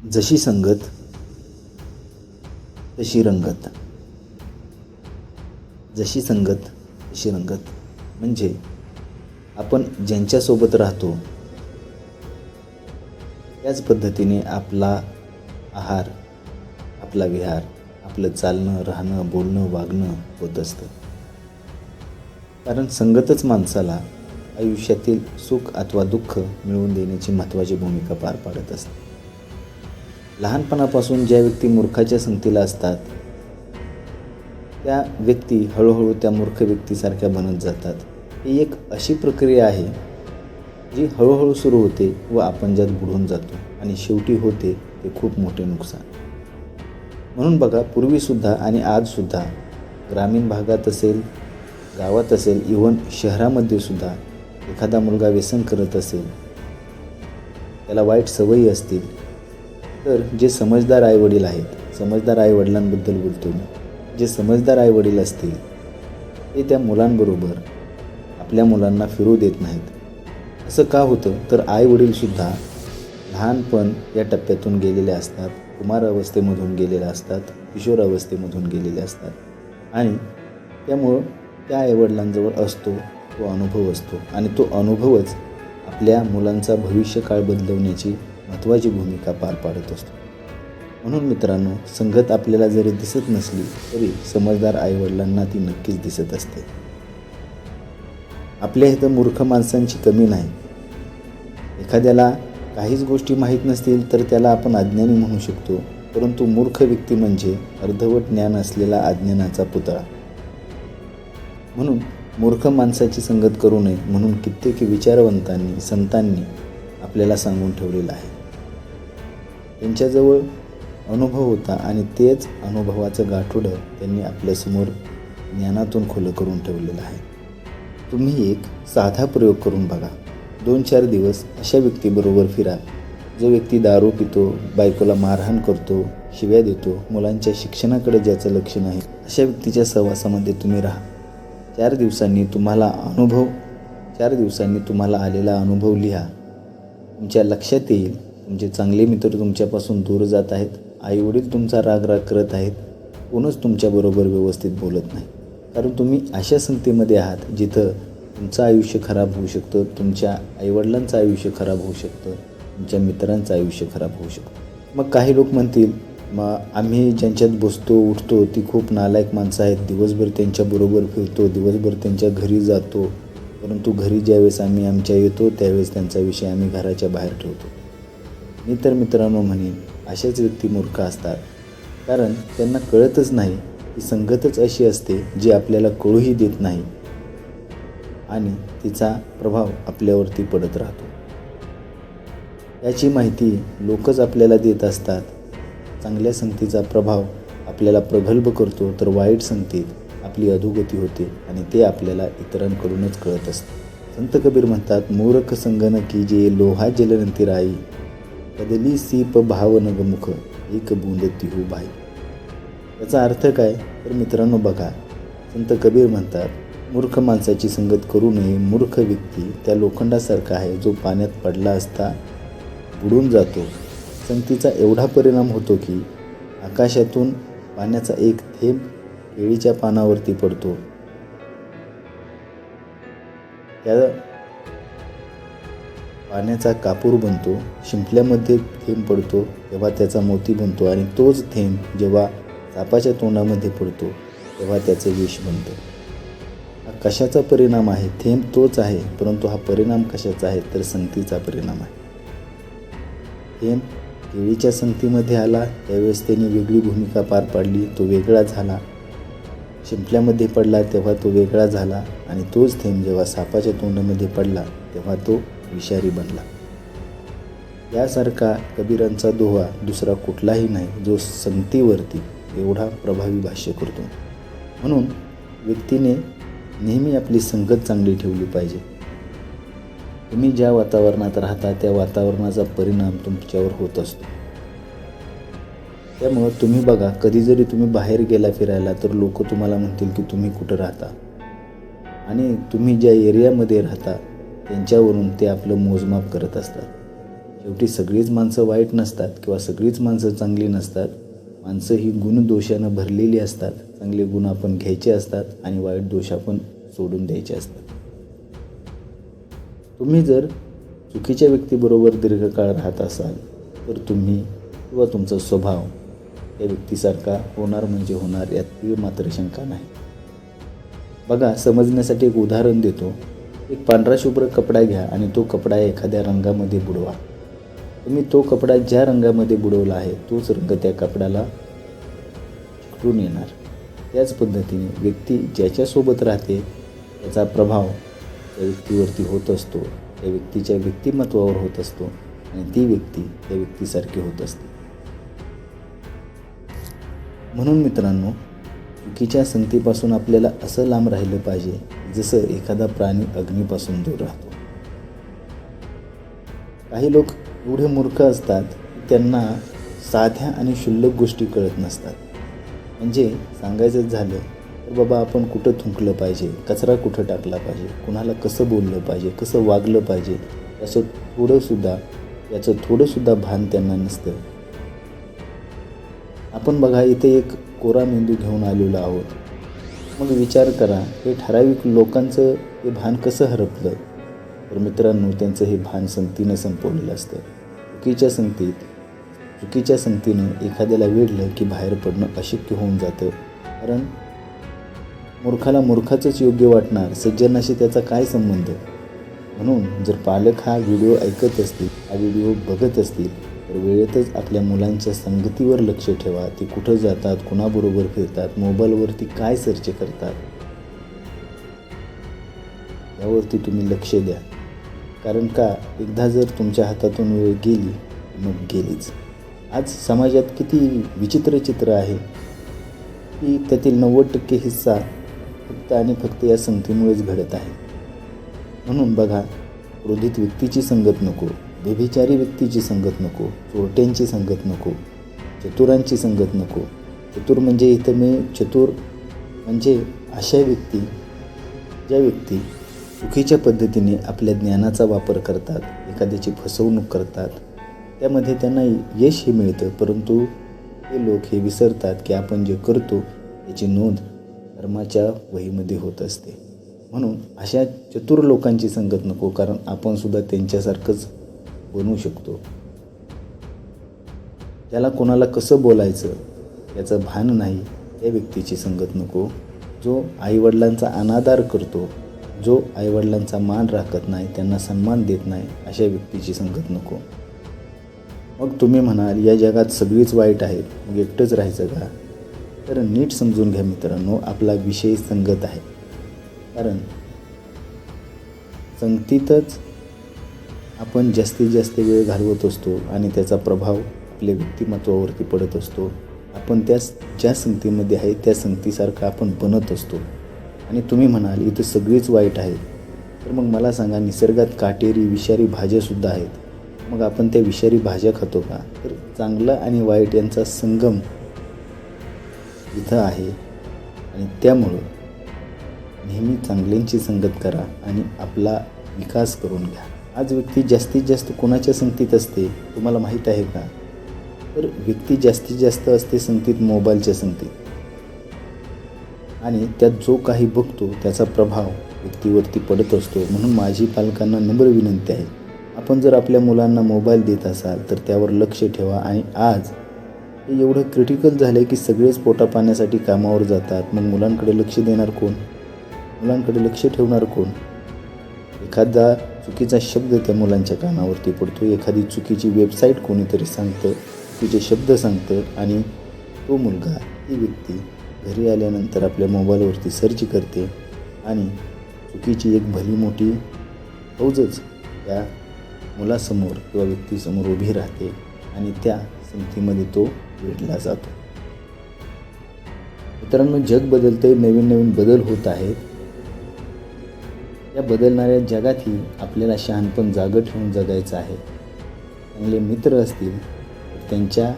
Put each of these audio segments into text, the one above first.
जशी संगत तशी रंगत. जशी संगत तशी रंगत म्हणजे आपण ज्यांच्यासोबत राहतो त्याच पद्धतीने आपला आहार, आपला विहार, आपलं चालणं, राहणं, बोलणं, वागणं होत असतं. कारण संगतच माणसाला आयुष्यातील सुख अथवा दुःख मिळवून देण्याची महत्त्वाची भूमिका पार पाडत असते. लहानपणापासून ज्या व्यक्ती मूर्खाच्या संगतीला असतात त्या व्यक्ती हळूहळू त्या मूर्ख व्यक्तीसारख्या बनत जातात. ही एक अशी प्रक्रिया आहे जी हळूहळू सुरू होते व आपण ज्यात बुडून जातो आणि शेवटी होते ते खूप मोठे नुकसान. म्हणून बघा, पूर्वीसुद्धा आणि आजसुद्धा ग्रामीण भागात असेल, गावात असेल, इव्हन शहरामध्ये सुद्धा एखादा मुलगा व्यसन करत असेल, त्याला वाईट सवयी असतील, तर जे समजदार आईवडील आहेत, समजदार आईवडिलांबद्दल बोलतो मी, जे समजदार आईवडील असतील ते त्या मुलांबरोबर आपल्या मुलांना फिरू देत नाहीत. असं का होतं? तर आईवडीलसुद्धा लहानपण या टप्प्यातून गेलेले असतात, कुमार अवस्थेमधून गेलेले असतात, किशोर अवस्थेमधून गेलेले असतात आणि त्यामुळं त्या आईवडिलांजवळ असतो तो अनुभव असतो आणि तो अनुभवच आपल्या मुलांचा भविष्यकाळ बदलवण्याची महत्त्वाची भूमिका पार पाडत असतो. म्हणून मित्रांनो, संगत आपल्याला जरी दिसत नसली तरी समजदार आईवडिलांना ती नक्कीच दिसत असते. आपल्या इथं मूर्ख माणसांची कमी नाही. एखाद्याला काहीच गोष्टी माहीत नसतील तर त्याला आपण अज्ञानी म्हणू शकतो, परंतु मूर्ख व्यक्ती म्हणजे अर्धवट ज्ञान असलेला अज्ञानाचा पुतळा. म्हणून मूर्ख माणसाची संगत करू नये म्हणून कित्येक विचारवंतांनी, संतांनी आपल्याला सांगून ठेवलेलं आहे. त्यांच्याजवळ अनुभव होता आणि तेच अनुभवाचं गाठोडं त्यांनी आपल्यासमोर ज्ञानातून खुलं करून ठेवलेलं आहे. तुम्ही एक साधा प्रयोग करून बघा. 2-4 दिवस अशा व्यक्तीबरोबर फिरा जो व्यक्ती दारू पितो, बायकोला मारहाण करतो, शिव्या देतो, मुलांच्या शिक्षणाकडे ज्याचं लक्ष नाही, अशा व्यक्तीच्या सहवासामध्ये तुम्ही राहा. 4 दिवसांनी तुम्हाला आलेला अनुभव लिहा. तुमच्या लक्षात येईल तुमचे चांगले मित्र तुमच्यापासून दूर जात आहेत, आईवडील तुमचा राग करत आहेत, कोणच तुमच्याबरोबर व्यवस्थित बोलत नाही. कारण तुम्ही अशा संगतीमध्ये आहात जिथं तुमचं आयुष्य खराब होऊ शकतं, तुमच्या आईवडिलांचं आयुष्य खराब होऊ शकतं, तुमच्या मित्रांचं आयुष्य खराब होऊ शकतं. मग काही लोक म्हणतील, मग आम्ही ज्यांच्यात बसतो उठतो ती खूप नालायक माणसं आहेत, दिवसभर त्यांच्याबरोबर फिरतो, दिवसभर त्यांच्या घरी जातो, परंतु घरी ज्यावेळेस आम्ही आमच्या येतो त्यावेळेस त्यांचा विषय आम्ही घराच्या बाहेर ठेवतो. मी तर मित्रांनो म्हणेन, अशाच व्यक्ती मूर्ख असतात. कारण त्यांना कळतच नाही की संगतच अशी असते जी आपल्याला कळूही देत नाही आणि तिचा प्रभाव आपल्यावरती पडत राहतो. याची माहिती लोकच आपल्याला देत असतात. चांगल्या संगतीचा प्रभाव आपल्याला प्रगल्भ करतो, तर वाईट संगतीत आपली अधोगती होते आणि ते आपल्याला इतरांकडूनच कळत असते. संत कबीर म्हणतात, मूर्ख संगन कीजे लोहा जलनती राई, कदली सीप भाव नगमुख एक बूंद तिहू भाई. याचा अर्थ काय? तर मित्रांनो बघा, संत कबीर म्हणतात, मूर्ख माणसाची संगत करू नये. मूर्ख व्यक्ती त्या लोखंडासारखा आहे जो पाण्यात पडला असता बुडून जातो. संगतीचा एवढा परिणाम होतो की आकाशातून पाण्याचा एक थेंब केळीच्या पानावरती पडतो, त्या पाण्याचा कापूर बनतो, शिंपल्यामध्ये थेंब पडतो तेव्हा त्याचा मोती बनतो आणि तोच थेंब जेव्हा सापाच्या तोंडामध्ये पडतो तेव्हा त्याचं विष बनतं. हा कशाचा परिणाम आहे? थेंब तोच आहे, परंतु हा परिणाम कशाचा आहे? तर संगतीचा परिणाम आहे. थेंब केळीच्या संगतीमध्ये आला त्यावेळेस त्याने वेगळी भूमिका पार पाडली, तो वेगळा झाला. शिंपल्यामध्ये पडला तेव्हा तो वेगळा झाला आणि तोच थेंब जेव्हा सापाच्या तोंडामध्ये पडला तेव्हा तो विषारी बनला. यासारखा कबीरांचा दोहा दुसरा कुठलाही नाही जो संगतीवरती एवढा प्रभावी भाष्य करतो. म्हणून व्यक्तीने नेहमी आपली संगत चांगली ठेवली पाहिजे. तुम्ही ज्या वातावरणात राहता त्या वातावरणाचा परिणाम तुमच्यावर होत असतो. त्यामुळं तुम्ही बघा, कधी जरी तुम्ही बाहेर गेला फिरायला तर लोक तुम्हाला म्हणतील की तुम्ही कुठं राहता आणि तुम्ही ज्या एरियामध्ये राहता त्यांच्यावरून ते आपलं मोजमाप करत असतात. शेवटी सगळीच माणसं वाईट नसतात किंवा सगळीच माणसं चांगली नसतात. माणसं ही गुणदोषानं भरलेली असतात. चांगले गुण आपण घ्यायचे असतात आणि वाईट दोष आपण सोडून द्यायचे असतात. तुम्ही जर चुकीच्या व्यक्तीबरोबर दीर्घकाळ राहत असाल तर तुम्ही किंवा तुमचा स्वभाव त्या व्यक्तीसारखा होणार म्हणजे होणार, यात तीळ मात्र शंका नाही. बघा, समजण्यासाठी एक उदाहरण देतो. एक पांढरा शुभ्र कपडा घ्या आणि तो कपडा एखाद्या रंगामध्ये बुडवा. तुम्ही तो कपडा ज्या रंगामध्ये बुडवला आहे तोच रंग त्या कपड्याला चिकटून येणार. त्याच पद्धतीने व्यक्ती ज्याच्यासोबत राहते त्याचा प्रभाव त्या व्यक्तीवरती होत असतो, त्या व्यक्तीच्या व्यक्तिमत्वावर होत असतो आणि ती व्यक्ती त्या व्यक्तीसारखी होत असते. म्हणून मित्रांनो, चुकीच्या संगतीपासून आपल्याला असं लांब राहिलं पाहिजे जसं एखादा प्राणी अग्नीपासून दूर राहतो. काही लोक एवढे मूर्ख असतात की त्यांना साध्या आणि क्षुल्लक गोष्टी कळत नसतात. म्हणजे सांगायचं झालं तर बाबा, आपण कुठं थुंकलं पाहिजे, कचरा कुठं टाकला पाहिजे, कुणाला कसं बोललं पाहिजे, कसं वागलं पाहिजे, याचं थोडंसुद्धा भान त्यांना नसतं. आपण बघा, इथे एक कोरा मेंदू घेऊन आलेलो आहोत. मग विचार करा, हे ठराविक लोकांचं हे भान कसं हरपलं? तर मित्रांनो, त्यांचं हे भान संगतीनं संपवलेलं असतं. चुकीच्या संगतीनं एखाद्याला वेढलं की बाहेर पडणं अशक्य होऊन जातं. कारण मूर्खाला मूर्खाचंच योग्य वाटणार, सज्जनाशी त्याचा काय संबंध? म्हणून जर पालक हा व्हिडिओ ऐकत असतील, हा व्हिडिओ बघत असतील तर वेळेतच आपल्या मुलांच्या संगतीवर लक्ष ठेवा. ते कुठं जातात, कुणाबरोबर फिरतात, मोबाईलवरती काय सर्च करतात, यावरती तुम्ही लक्ष द्या. कारण का, एकदा जर तुमच्या हातातून वेळ गेली मग गेलीच. आज समाजात किती विचित्र चित्र आहे की त्यातील 90% हिस्सा फक्त आणि फक्त या संगतीमुळेच घडत आहे. म्हणून बघा, क्रोधित व्यक्तीची संगत नको, व्यभिचारी व्यक्तीची संगत नको, चोरट्यांची संगत नको, चतुरांची संगत नको. चतुर म्हणजे चतुर म्हणजे अशा व्यक्ती, ज्या व्यक्ती चुकीच्या पद्धतीने आपल्या ज्ञानाचा वापर करतात, एखाद्याची फसवणूक करतात. त्यामध्ये त्यांना यशही मिळतं, परंतु हे लोक हे विसरतात की आपण जे करतो याची नोंद कर्माच्या वहीमध्ये होत असते. म्हणून अशा चतुर लोकांची संगत नको, कारण आपण सुद्धा त्यांच्यासारखंच बनू शकतो. त्याला कोणाला कसं बोलायचं याचं भान नाही, त्या व्यक्तीची संगत नको. जो आईवडिलांचा अनादर करतो, जो आईवडिलांचा मान राखत नाही, त्यांना सन्मान देत नाही, अशा व्यक्तीची संगत नको. मग तुम्ही म्हणाल, या जगात सगळीच वाईट आहेत, मग एकटंच राहायचं का? तर नीट समजून घ्या मित्रांनो, आपला विषय संगत आहे. कारण संगतीतच आपण जास्तीत जास्त वेळ घालवत असतो आणि त्याचा प्रभाव आपल्या व्यक्तिमत्वावरती पडत असतो. आपण ज्या संगतीमध्ये आहे त्या संगतीसारखं आपण बनत असतो. आणि तुम्ही म्हणाल, इथं सगळीच वाईट आहेत, तर मग मला सांगा, निसर्गात काटेरी विषारी भाज्यासुद्धा आहेत, मग आपण त्या विषारी भाज्या खातो का? तर चांगलं आणि वाईट यांचा संगम इथं आहे आणि त्यामुळं नेहमी चांगल्यांची संगत करा आणि आपला विकास करून घ्या. आज व्यक्ती जास्तीत जास्त कोणाच्या संगतीत असते तुम्हाला माहीत आहे का? तर व्यक्ती जास्तीत जास्त असते संगतीत मोबाईलच्या संगतीत. आणि त्यात जो काही बघतो त्याचा प्रभाव व्यक्तीवरती पडत असतो. म्हणून माझी पालकांना नम्र विनंती आहे, आपण जर आपल्या मुलांना मोबाईल देत असाल तर त्यावर लक्ष ठेवा. आणि आज हे एवढं क्रिटिकल झालं आहे की सगळेच पोटापाण्यासाठी कामावर जातात, मग मुलांकडे लक्ष देणार कोण? मुलांकडे लक्ष ठेवणार कोण? एखादा चुकीचा शब्द त्या मुलांच्या कानावरती पडतो, एखादी चुकीची वेबसाईट कोणीतरी सांगतं, चुकीचे शब्द सांगतं आणि तो मुलगा, ती व्यक्ती घरी आल्यानंतर आपल्या मोबाईलवरती सर्च करते आणि चुकीची एक भली मोठी फौजच त्या मुलासमोर किंवा व्यक्तीसमोर उभी राहते आणि त्या संगतीमध्ये तो वेढला जातो. मित्रांनो, जग बदलते, नवीन नवीन बदल होत आहेत. या बदलणाऱ्या जगातही आपल्याला शहाणपण जागं ठेवून जगायचं आहे. चांगले मित्र असतील तर त्यांच्या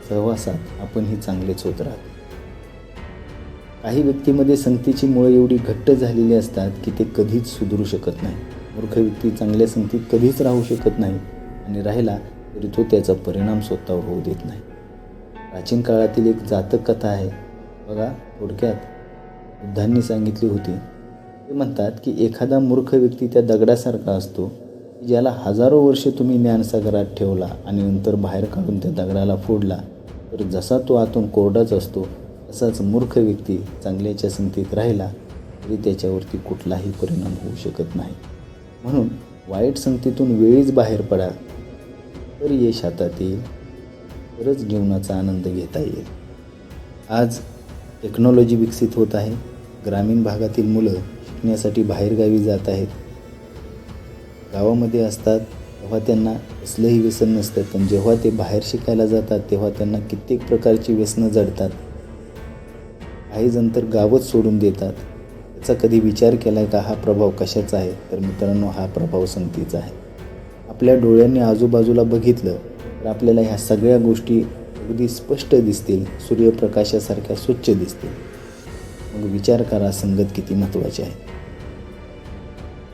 सहवासात आपणही चांगलेच होत राहतो. काही व्यक्तीमध्ये संगतीची मुळे एवढी घट्ट झालेली असतात की ते कधीच सुधरू शकत नाही. मूर्ख व्यक्ती चांगल्या संगतीत कधीच राहू शकत नाही आणि राहिला तरी तो त्याचा परिणाम स्वतःवर होऊ देत नाही. प्राचीन काळातील एक जातक कथा आहे बघा. थोडक्यात बुद्धांनी सांगितली होती. ते म्हणतात की एखादा मूर्ख व्यक्ती त्या दगडासारखा असतो की ज्याला हजारो वर्षे तुम्ही ज्ञानसागरात ठेवला आणि नंतर बाहेर काढून त्या दगडाला फोडला तर जसा तो आतून कोरडाच असतो तसाच मूर्ख व्यक्ती चांगल्याच्या संगतीत राहिला तरी त्याच्यावरती कुठलाही परिणाम होऊ शकत नाही. म्हणून वाईट संगतीतून वेळीच बाहेर पडा तर यश हातात येईल, तरच जीवनाचा आनंद घेता येईल. आज टेक्नॉलॉजी विकसित होत आहे. ग्रामीण भागातील मुलं शिकण्यासाठी बाहेरगावी जात आहेत. गावामध्ये असतात तेव्हा त्यांना कसलंही व्यसन नसतं, पण जेव्हा ते बाहेर शिकायला जातात तेव्हा त्यांना कित्येक प्रकारची व्यसनं जडतात. काही जण तर गावच सोडून देतात. याचा कधी विचार केला आहे का हा प्रभाव कशाचा आहे? तर मित्रांनो, हा प्रभाव संगतीचा आहे. आपल्या डोळ्यांनी आजूबाजूला बघितलं तर आपल्याला ह्या सगळ्या गोष्टी अगदी स्पष्ट दिसतील, सूर्यप्रकाशासारख्या स्वच्छ दिसतील. मग विचार करा संगत किती महत्त्वाची आहे.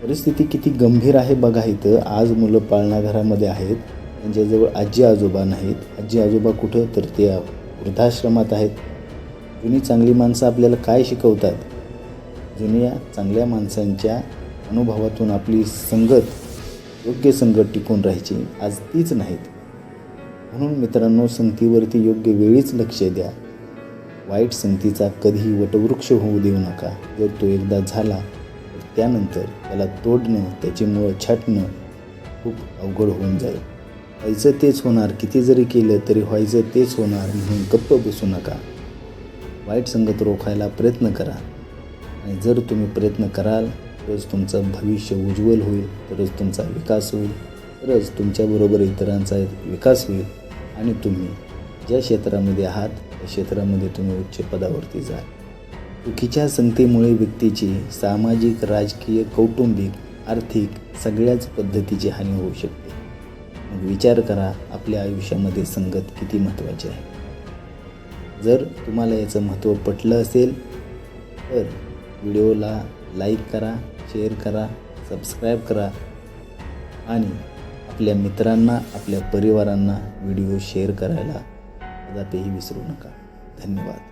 परिस्थिती किती गंभीर आहे बघा. इथं आज मुलं पाळणाघरामध्ये आहेत, त्यांच्याजवळ आजी आजोबा नाहीत. आजी आजोबा कुठं? तर ते वृद्धाश्रमात आहेत. जुनी चांगली माणसं आपल्याला काय शिकवतात? जुन्या चांगल्या माणसांच्या अनुभवातून आपली संगत, योग्य संगत टिकून राहायची. आज तीच नाहीत. म्हणून मित्रांनो, संगतीवरती योग्य वेळीच लक्ष द्या. वाईट संगतीचा कधीही वटवृक्ष होऊ देऊ नका. जर तो एकदा झाला तर त्यानंतर त्याला तोडणं, त्याची मुळं छाटणं खूप अवघड होऊन जाईल. व्हायचं तेच होणार, किती जरी केलं तरी व्हायचं तेच होणार म्हणून गप्प बसू नका. वाईट संगत रोखायला प्रयत्न करा आणि जर तुम्ही प्रयत्न कराल तरच तुमचं भविष्य उज्ज्वल होईल, तरच तुमचा विकास होईल, तरच तुमच्याबरोबर इतरांचा विकास होईल आणि तुम्ही ज्या क्षेत्रामध्ये आहात त्या क्षेत्रामध्ये तुम्ही उच्च पदावरती जाल. चुकीच्या संगतीमुळे व्यक्तीची सामाजिक, राजकीय, कौटुंबिक, आर्थिक सगळ्याच पद्धतीची हानी होऊ शकते. मग विचार करा आपल्या आयुष्यामध्ये संगत किती महत्त्वाची आहे. जर तुम्हाला याचं महत्त्व पटलं असेल तर व्हिडिओला लाईक करा, शेअर करा, सबस्क्राईब करा आणि आपल्या मित्रांना, आपल्या परिवारांना व्हिडिओ शेअर करायला कदापिही विसरू नका. धन्यवाद.